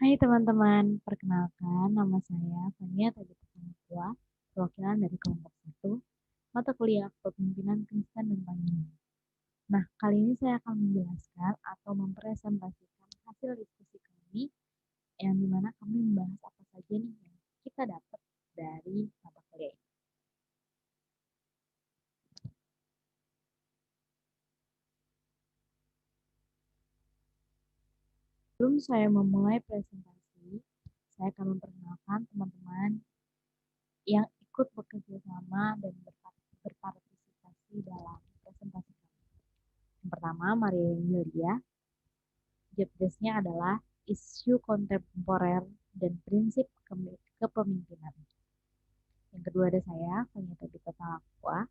Hai teman-teman, perkenalkan nama saya Fania Tabita Pangapua, perwakilan dari kelompok 1, mata kuliah Kepemimpinan Kristen dan Panggilan. Nah, kali ini saya akan menjelaskan atau mempresentasikan hasil diskusi kami yang dimana kami membahas apa saja nih yang kita dapat dari mata kuliah ini. Sebelum saya memulai presentasi, saya akan memperkenalkan teman-teman yang ikut bekerja sama dan berpartisipasi dalam presentasi kami. Yang pertama, Maria Yulia. Job desk-nya adalah isu kontemporer dan prinsip kepemimpinan. Yang kedua ada saya, Fanya Tabita Talakwa,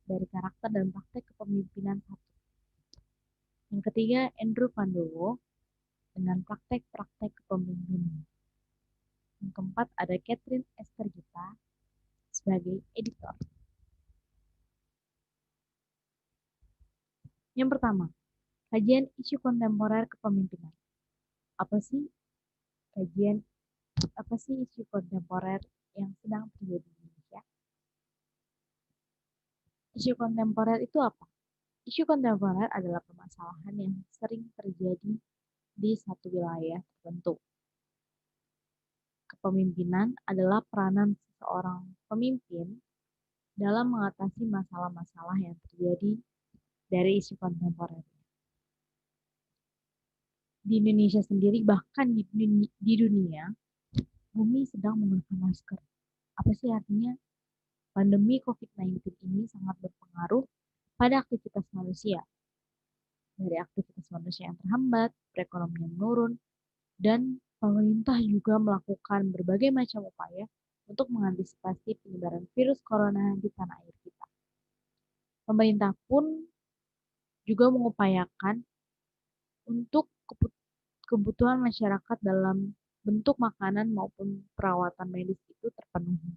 dari karakter dan praktek kepemimpinan 1. Yang ketiga, Andrew Pandowo, dengan praktek-praktek kepemimpinan. Yang keempat, ada Catherine Esther Gita, sebagai editor. Yang pertama, kajian isu kontemporer kepemimpinan. Apa sih kajian, apa sih isu kontemporer yang sedang terjadi di Indonesia? Isu kontemporer itu apa? Isu kontemporer adalah permasalahan yang sering terjadi di satu wilayah tertentu. Kepemimpinan adalah peranan seseorang pemimpin dalam mengatasi masalah-masalah yang terjadi dari isu kontemporer. Di Indonesia sendiri, bahkan di dunia, bumi sedang menggunakan masker. Apa sih artinya? Pandemi COVID-19 ini sangat berpengaruh pada aktivitas manusia. Dari aktivitas manusia yang terhambat, perekonomian menurun, dan pemerintah juga melakukan berbagai macam upaya untuk mengantisipasi penyebaran virus corona di tanah air kita. Pemerintah pun juga mengupayakan untuk kebutuhan masyarakat dalam bentuk makanan maupun perawatan medis itu terpenuhi.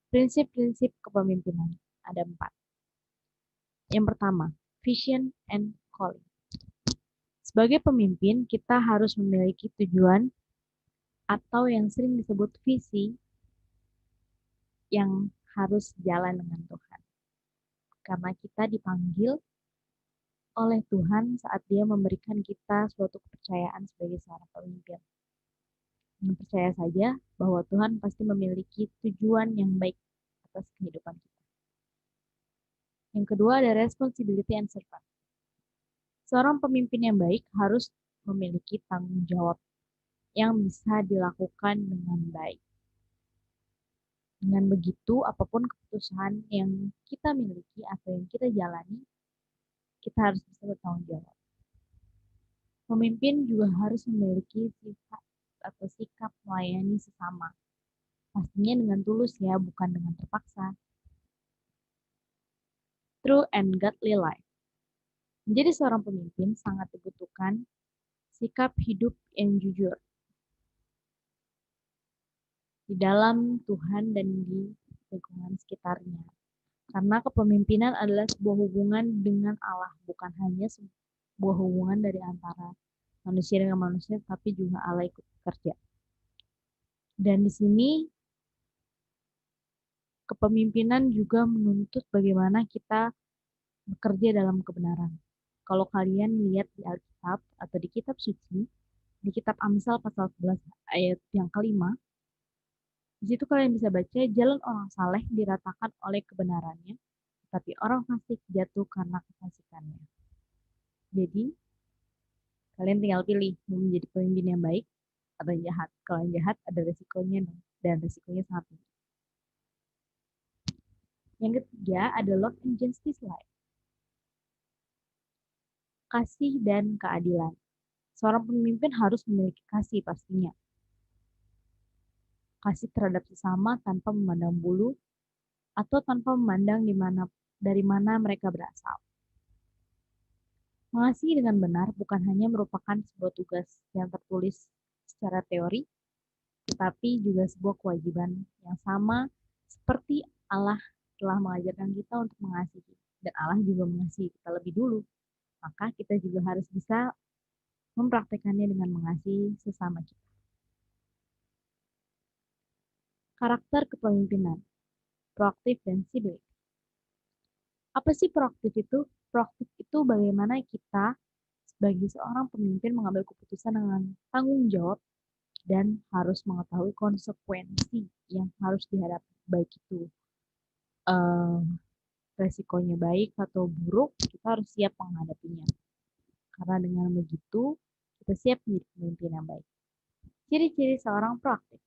Prinsip-prinsip kepemimpinan ada 4. Yang pertama, vision and calling. Sebagai pemimpin, kita harus memiliki tujuan atau yang sering disebut visi yang harus jalan dengan Tuhan. Karena kita dipanggil oleh Tuhan saat Dia memberikan kita suatu kepercayaan sebagai seorang pemimpin. Dan percaya saja bahwa Tuhan pasti memiliki tujuan yang baik atas kehidupan kita. Yang kedua ada responsibility and servant. Seorang pemimpin yang baik harus memiliki tanggung jawab yang bisa dilakukan dengan baik. Dengan begitu, apapun keputusan yang kita miliki atau yang kita jalani, kita harus bisa bertanggung jawab. Pemimpin juga harus memiliki sifat atau sikap melayani sesama. Pastinya dengan tulus ya, bukan dengan terpaksa. True and godly life. Menjadi seorang pemimpin sangat dibutuhkan sikap hidup yang jujur di dalam Tuhan dan di lingkungan sekitarnya. Karena kepemimpinan adalah sebuah hubungan dengan Allah, bukan hanya sebuah hubungan dari antara manusia dengan manusia, tapi juga Allah ikut bekerja. Dan di sini kepemimpinan juga menuntut bagaimana kita bekerja dalam kebenaran. Kalau kalian lihat di Alkitab atau di kitab suci, di kitab Amsal pasal 11 ayat yang kelima, di situ kalian bisa baca jalan orang saleh diratakan oleh kebenarannya, tapi orang fasik jatuh karena kefasikannya. Jadi, kalian tinggal pilih mau menjadi pemimpin yang baik atau yang jahat. Kalau yang jahat ada resikonya dan resikonya sangat tinggi. Yang ketiga ada love and justice life. Kasih dan keadilan. Seorang pemimpin harus memiliki kasih pastinya. Kasih terhadap sesama tanpa memandang bulu atau tanpa memandang dari mana mereka berasal. Mengasihi dengan benar bukan hanya merupakan sebuah tugas yang tertulis secara teori, tetapi juga sebuah kewajiban yang sama seperti Allah telah mengajarkan kita untuk mengasihi. Dan Allah juga mengasihi kita lebih dulu. Maka kita juga harus bisa mempraktekannya dengan mengasihi sesama kita. Karakter kepemimpinan, proaktif dan sibilik. Apa sih proaktif itu? Proaktif itu bagaimana kita sebagai seorang pemimpin mengambil keputusan dengan tanggung jawab dan harus mengetahui konsekuensi yang harus dihadapi. Baik itu eh, resikonya baik atau buruk, kita harus siap menghadapinya. Karena dengan begitu, kita siap menjadi pemimpin yang baik. Ciri-ciri seorang proaktif.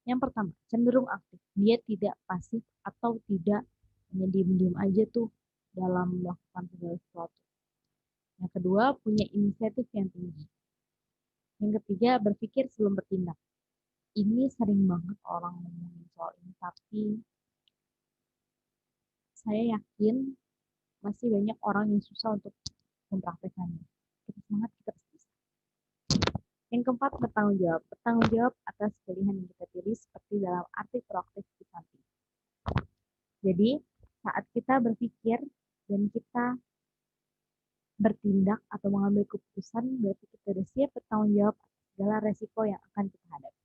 Yang pertama, cenderung aktif. Dia tidak pasif atau tidak hanya diem-diem aja tuh dalam melakukan segala sesuatu. Yang kedua, punya inisiatif yang tinggi. Yang ketiga, berpikir sebelum bertindak. Ini sering banget orang ngomongin soal ini, tapi saya yakin masih banyak orang yang susah untuk mempraktekannya. Kita semangat, kita pasti bisa. Yang keempat, bertanggung jawab. Bertanggung jawab atas pilihan yang kita pilih seperti dalam arti proaktif di samping. Jadi, saat kita berpikir dan kita bertindak atau mengambil keputusan, berarti kita sudah siap bertanggung jawab atas segala resiko yang akan kita hadapi.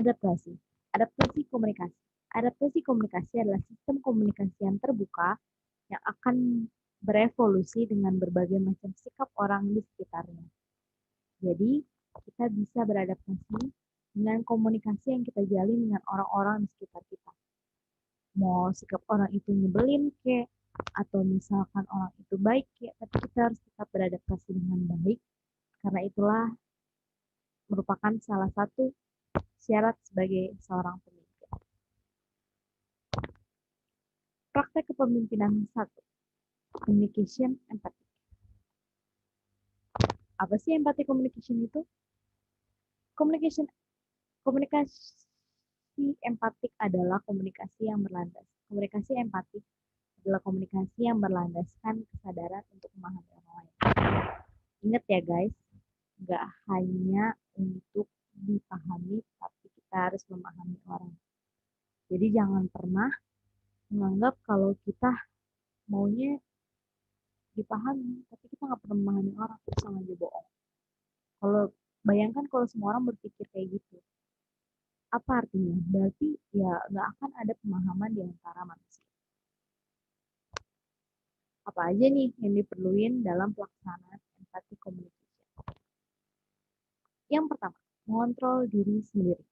Adaptasi. Adaptasi komunikasi. Adaptasi komunikasi adalah sistem komunikasi yang terbuka yang akan berevolusi dengan berbagai macam sikap orang di sekitarnya. Jadi, kita bisa beradaptasi dengan komunikasi yang kita jalin dengan orang-orang di sekitar kita. Mau sikap orang itu nyebelin kek, atau misalkan orang itu baik kek, tapi kita harus tetap beradaptasi dengan baik, karena itulah merupakan salah satu syarat sebagai seorang pemimpin. Praktek kepemimpinan 1. Communication empathy. Apa sih empathy communication itu? Komunikasi empatik adalah komunikasi yang berlandas. Komunikasi empatik adalah komunikasi yang berlandaskan kesadaran untuk memahami orang lain. Ingat ya guys, nggak hanya untuk dipahami, tapi kita harus memahami orang. Jadi jangan pernah menganggap kalau kita maunya dipahami, tapi kita nggak pernah memahami orang, itu sama aja bohong. Kalau bayangkan kalau semua orang berpikir kayak gitu, apa artinya? Berarti ya nggak akan ada pemahaman di antara manusia. Apa aja nih yang diperluin dalam pelaksanaan empathy communication? Yang pertama, mengontrol diri sendiri.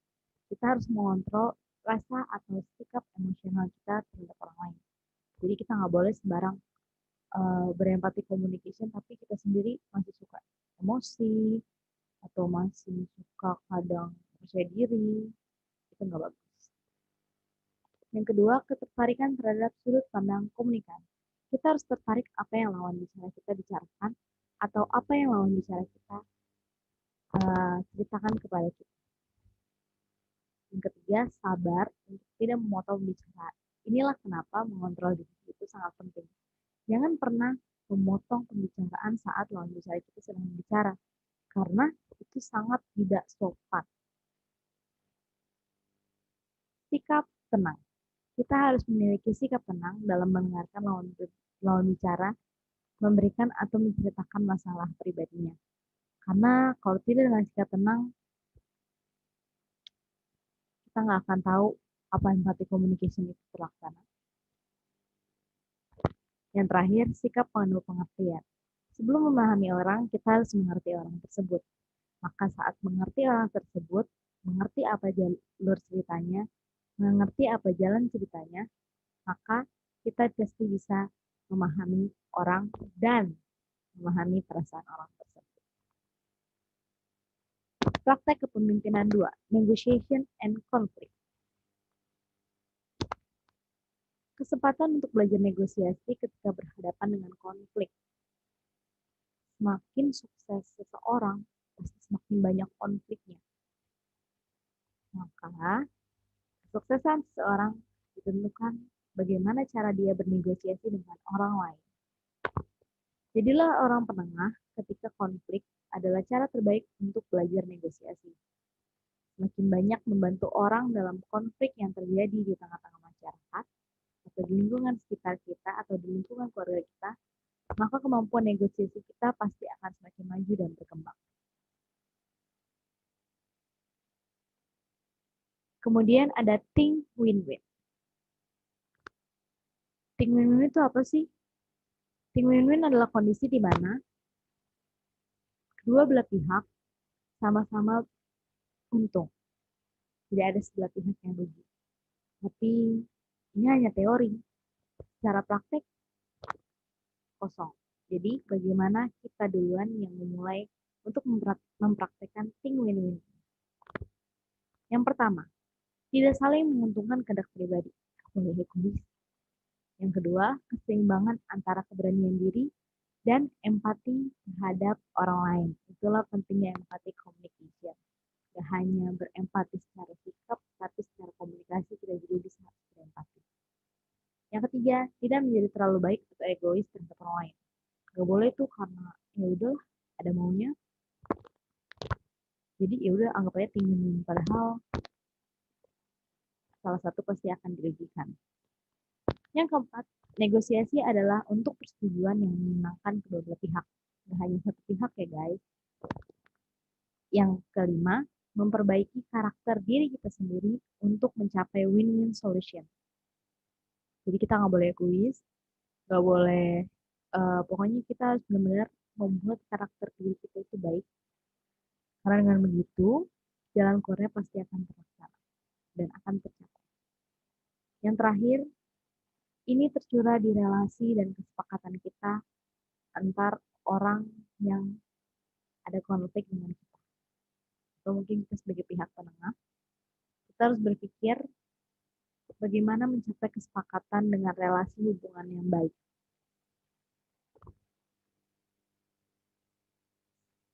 Kita harus mengontrol rasa atau sikap emosional kita terhadap orang lain. Jadi kita nggak boleh sembarang berempati communication, tapi kita sendiri masih suka emosi atau masih suka kadang percaya diri, itu nggak bagus. Yang kedua, ketertarikan terhadap sudut pandang komunikasi. Kita harus tertarik apa yang lawan bicara kita bicarakan atau apa yang lawan bicara kita ceritakan kepada kita. Yang ketiga, sabar untuk tidak memotong bicara. Inilah kenapa mengontrol diri itu sangat penting. Jangan pernah memotong pembicaraan saat lawan bicara kita sedang bicara, karena itu sangat tidak sopan. Sikap tenang. Kita harus memiliki sikap tenang dalam mendengarkan lawan bicara, memberikan atau menceritakan masalah pribadinya. Karena kalau tidak dengan sikap tenang, kita nggak akan tahu apa empathy communication itu terlaksana. Yang terakhir, sikap penuh pengertian. Sebelum memahami orang, kita harus mengerti orang tersebut. Maka saat mengerti orang tersebut, mengerti apa jalur ceritanya, mengerti apa jalan ceritanya, maka kita pasti bisa memahami orang dan memahami perasaan orang tersebut. Praktek kepemimpinan 2, negotiation and conflict. Kesempatan untuk belajar negosiasi ketika berhadapan dengan konflik. Semakin sukses seseorang, pasti semakin banyak konfliknya. Maka, kesuksesan seseorang ditentukan bagaimana cara dia bernegosiasi dengan orang lain. Jadilah orang penengah ketika konflik adalah cara terbaik untuk belajar negosiasi. Semakin banyak membantu orang dalam konflik yang terjadi di tengah-tengah masyarakat, atau di lingkungan sekitar kita atau di lingkungan keluarga kita, maka kemampuan negosiasi kita pasti akan semakin maju dan berkembang. Kemudian ada think win-win. Think win-win itu apa sih? Think win-win adalah kondisi di mana kedua belah pihak sama-sama untung. Tidak ada sebelah pihak yang rugi. Tapi ini hanya teori. Secara praktek kosong. Jadi bagaimana kita duluan yang memulai untuk mempraktekkan think win-win. Yang pertama, tidak saling menguntungkan kehendak pribadi. Boleh egois. Yang kedua, keseimbangan antara keberanian diri dan empati terhadap orang lain. Itulah pentingnya empati communication. Tidak hanya berempati secara sikap, tapi secara komunikasi kita juga bisa berempati. Yang ketiga, tidak menjadi terlalu baik atau egois terhadap orang lain. Gak boleh tuh karena ya udah ada maunya. Jadi ya udah anggap aja tinggalin, padahal salah satu pasti akan dirugikan. Yang keempat, negosiasi adalah untuk persetujuan yang menyenangkan kedua belah pihak. Gak hanya satu pihak ya guys. Yang kelima, memperbaiki karakter diri kita sendiri untuk mencapai win-win solution. Jadi kita nggak boleh egois, nggak boleh, pokoknya kita harus benar-benar membuat karakter diri kita itu baik. Karena dengan begitu, jalan keluarnya pasti akan terlaksana dan akan tercapai. Yang terakhir, ini tercurah di relasi dan kesepakatan kita antar orang yang ada konflik dengan kita. Atau mungkin kita sebagai pihak penengah, kita harus berpikir bagaimana mencapai kesepakatan dengan relasi hubungan yang baik.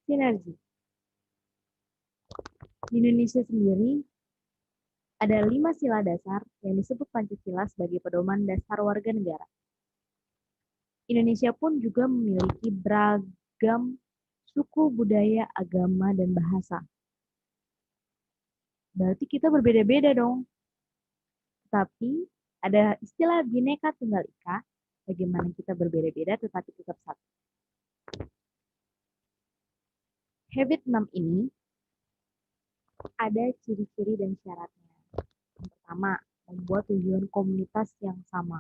Sinergi. Di Indonesia sendiri, ada 5 sila dasar yang disebut Pancasila sebagai pedoman dasar warga negara. Indonesia pun juga memiliki beragam suku, budaya, agama, dan bahasa. Berarti kita berbeda-beda dong. Tapi ada istilah Bhinneka Tunggal Ika, bagaimana kita berbeda-beda tetapi tetap satu. Habit 6 ini ada ciri-ciri dan syaratnya. Yang pertama, membuat tujuan komunitas yang sama.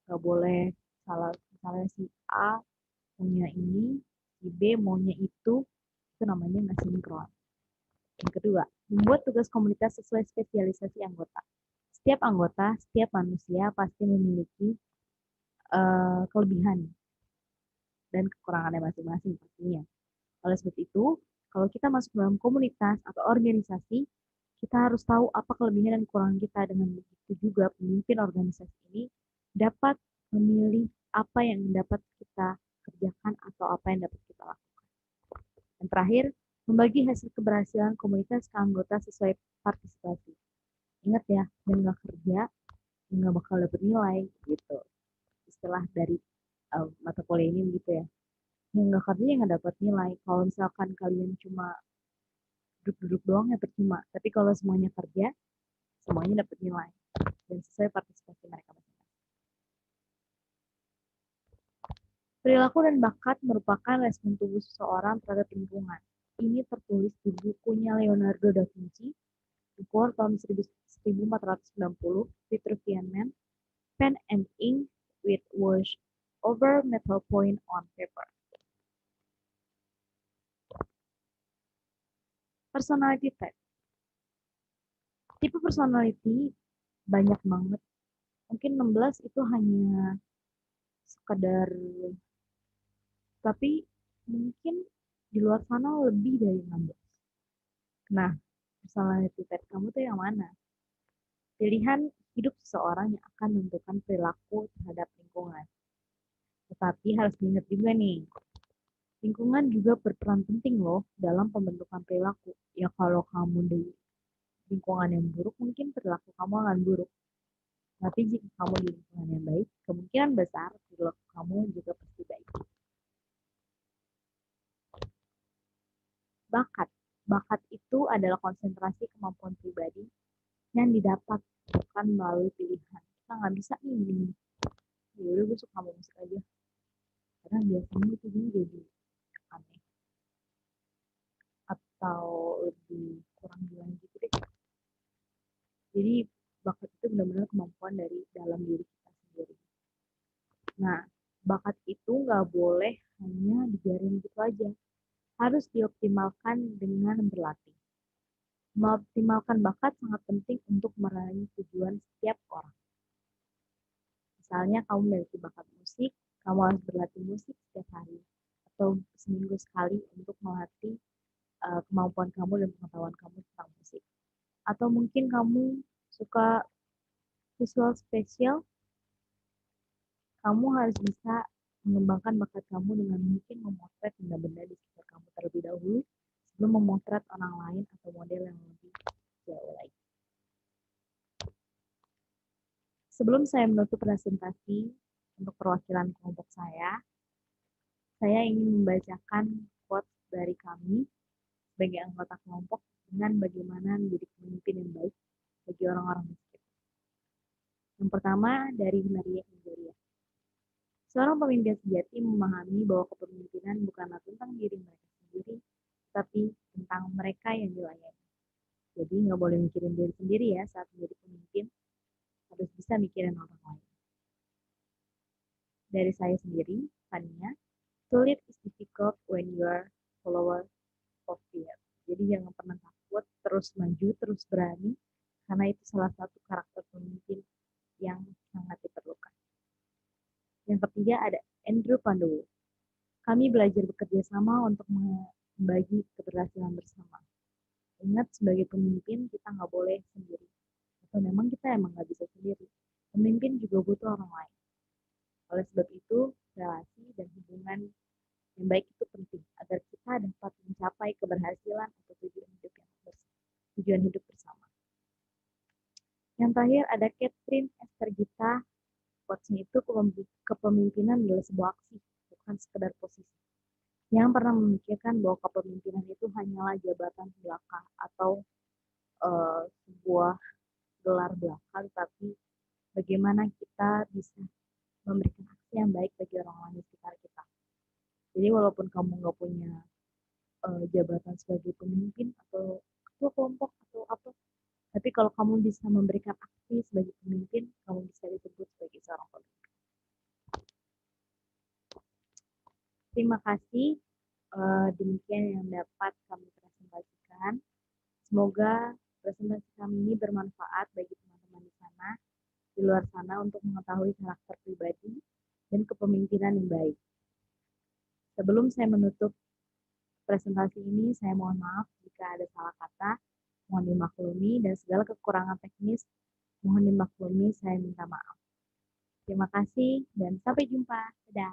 Gak boleh salah, misalnya si A maunya ini, si B maunya itu namanya nggak sinkron. Yang kedua, membuat tugas komunitas sesuai spesialisasi anggota. Setiap anggota, setiap manusia pasti memiliki kelebihan dan kekurangannya masing-masing pastinya. Oleh sebab itu, kalau kita masuk dalam komunitas atau organisasi, kita harus tahu apa kelebihan dan kekurangan kita. Dengan begitu juga pemimpin organisasi ini dapat memilih apa yang dapat kita kerjakan atau apa yang dapat kita lakukan. Dan terakhir, membagi hasil keberhasilan komunitas ke anggota sesuai partisipasi. Ingat ya, yang nggak kerja, nggak bakal dapat nilai gitu. Istilah dari mata kuliah ini begitu ya. Yang nggak kerja yang nggak dapat nilai. Kalau misalkan kalian cuma duduk-duduk doang ya percuma. Tapi kalau semuanya kerja, semuanya dapat nilai dan sesuai partisipasi mereka masing-masing. Perilaku dan bakat merupakan respon tubuh seseorang terhadap lingkungan. Ini tertulis di bukunya Leonardo da Vinci, Before tahun 1490, Vitruvian Man, Pen and Ink with Wash over Metal Point on Paper. Personality type. Tipe personality banyak banget. Mungkin 16 itu hanya sekedar, tapi mungkin di luar sana lebih dari 16. Nah, personality type kamu tuh yang mana? Pilihan hidup seseorang yang akan menentukan perilaku terhadap lingkungan. Tetapi harus diingat juga nih, lingkungan juga berperan penting loh dalam pembentukan perilaku. Ya kalau kamu di lingkungan yang buruk, mungkin perilaku kamu akan buruk. Tapi jika kamu di lingkungan yang baik, kemungkinan besar perilaku kamu juga pasti baik. Bakat. Bakat itu adalah konsentrasi kemampuan pribadi yang didapat bukan melalui pilihan. ternyata nggak bisa nih gini. Ya udah gue suka sama musik aja. Karena biasanya itu dia jadi aneh atau lebih kurang bilang gitu deh. Jadi bakat itu benar-benar kemampuan dari dalam diri kita sendiri. Nah, bakat itu nggak boleh hanya dibiarin gitu aja. Harus dioptimalkan dengan berlatih. Mengoptimalkan bakat sangat penting untuk meraih tujuan setiap orang. Misalnya kamu memiliki bakat musik, kamu harus berlatih musik setiap hari atau seminggu sekali untuk melatih kemampuan kamu dan pengetahuan kamu tentang musik. Atau mungkin kamu suka visual spesial, kamu harus bisa mengembangkan bakat kamu dengan mungkin memotret benda-benda di sekitar kamu terlebih dahulu sebelum memotret orang lain atau model yang lebih jauh lagi. Sebelum saya menutup presentasi untuk perwakilan kelompok saya ingin membacakan quote dari kami sebagai anggota kelompok dengan bagaimana menjadi pemimpin yang baik bagi orang-orang di sekitar. Yang pertama dari Maria Indoria. Seorang pemimpin sejati memahami bahwa kepemimpinan bukanlah tentang diri mereka sendiri, tapi tentang mereka yang dilayani. Jadi nggak boleh mikirin diri sendiri ya saat menjadi pemimpin, harus bisa mikirin orang lain. Dari saya sendiri, Fania, to lead is difficult when you are follower of fear. Jadi jangan pernah takut, terus maju, terus berani, karena itu salah satu karakter pemimpin yang sangat diperlukan. Yang ketiga ada Andrew Pandowo. Kami belajar bekerja sama untuk membagi keberhasilan bersama. Ingat, sebagai pemimpin kita nggak boleh sendiri. Atau memang kita emang nggak bisa sendiri. Pemimpin juga butuh orang lain. Oleh sebab itu, relasi dan hubungan yang baik itu penting agar kita dapat mencapai keberhasilan atau tujuan hidup bersama. Yang terakhir ada Catherine Esther Gita. Quotes-nya itu kepemimpinan adalah sebuah aksi, bukan sekedar posisi. Yang pernah memikirkan bahwa kepemimpinan itu hanyalah jabatan belaka atau sebuah gelar belaka, tapi bagaimana kita bisa memberikan aksi yang baik bagi orang lain di sekitar kita. Jadi walaupun kamu nggak punya jabatan sebagai pemimpin atau ketua kelompok atau apa, tapi kalau kamu bisa memberikan aksi sebagai pemimpin, kamu bisa disebut sebagai seorang pemimpin. Terima kasih. Demikian yang dapat kami presentasikan. Semoga presentasi kami ini bermanfaat bagi teman-teman di sana, di luar sana untuk mengetahui karakter pribadi dan kepemimpinan yang baik. Sebelum saya menutup presentasi ini, saya mohon maaf jika ada salah kata, mohon dimaklumi, dan segala kekurangan teknis, mohon dimaklumi, saya minta maaf. Terima kasih dan sampai jumpa. Dadah.